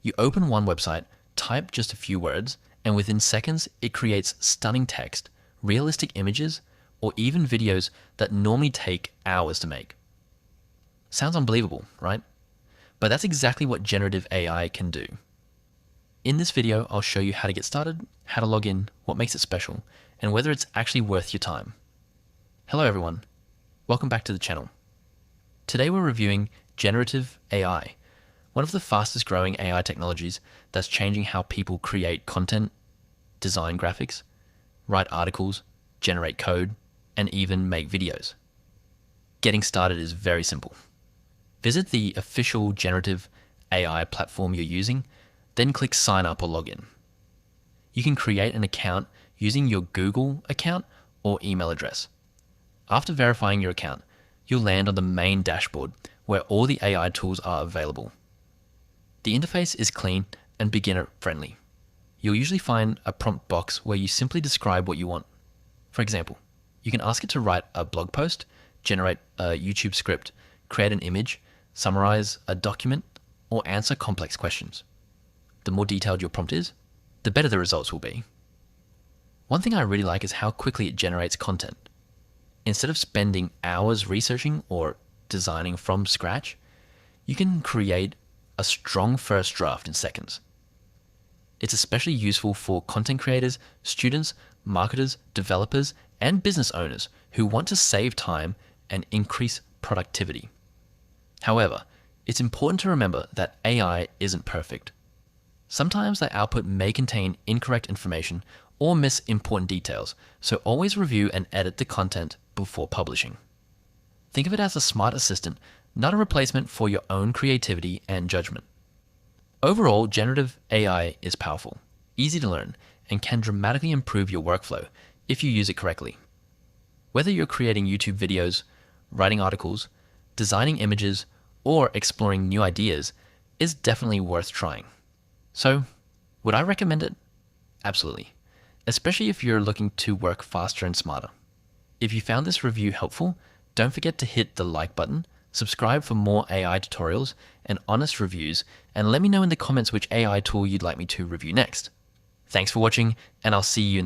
You open one website, type just a few words, and within seconds, it creates stunning text, realistic images, or even videos that normally take hours to make. Sounds unbelievable, right? But that's exactly what generative AI can do. In this video, I'll show you how to get started, how to log in, what makes it special, and whether it's actually worth your time. Hello everyone, welcome back to the channel. Today we're reviewing generative AI, one of the fastest growing AI technologies that's changing how people create content, design graphics, write articles, generate code, and even make videos. Getting started is very simple. Visit the official generative AI platform you're using, then click sign up or log in. You can create an account using your Google account or email address. After verifying your account, you'll land on the main dashboard where all the AI tools are available. The interface is clean and beginner friendly. You'll usually find a prompt box where you simply describe what you want. For example, you can ask it to write a blog post, generate a YouTube script, create an image, summarize a document, or answer complex questions. The more detailed your prompt is, the better the results will be. One thing I really like is how quickly it generates content. Instead of spending hours researching or designing from scratch, you can create a strong first draft in seconds. It's especially useful for content creators, students, marketers, developers, and business owners who want to save time and increase productivity. However, it's important to remember that AI isn't perfect. Sometimes the output may contain incorrect information or miss important details, so always review and edit the content before publishing. Think of it as a smart assistant, not a replacement for your own creativity and judgment. Overall, generative AI is powerful, easy to learn, and can dramatically improve your workflow if you use it correctly. Whether you're creating YouTube videos, writing articles, designing images, or exploring new ideas, is definitely worth trying. So, would I recommend it? Absolutely, especially if you're looking to work faster and smarter. If you found this review helpful, don't forget to hit the like button, subscribe for more AI tutorials and honest reviews, and let me know in the comments which AI tool you'd like me to review next. Thanks for watching, and I'll see you in the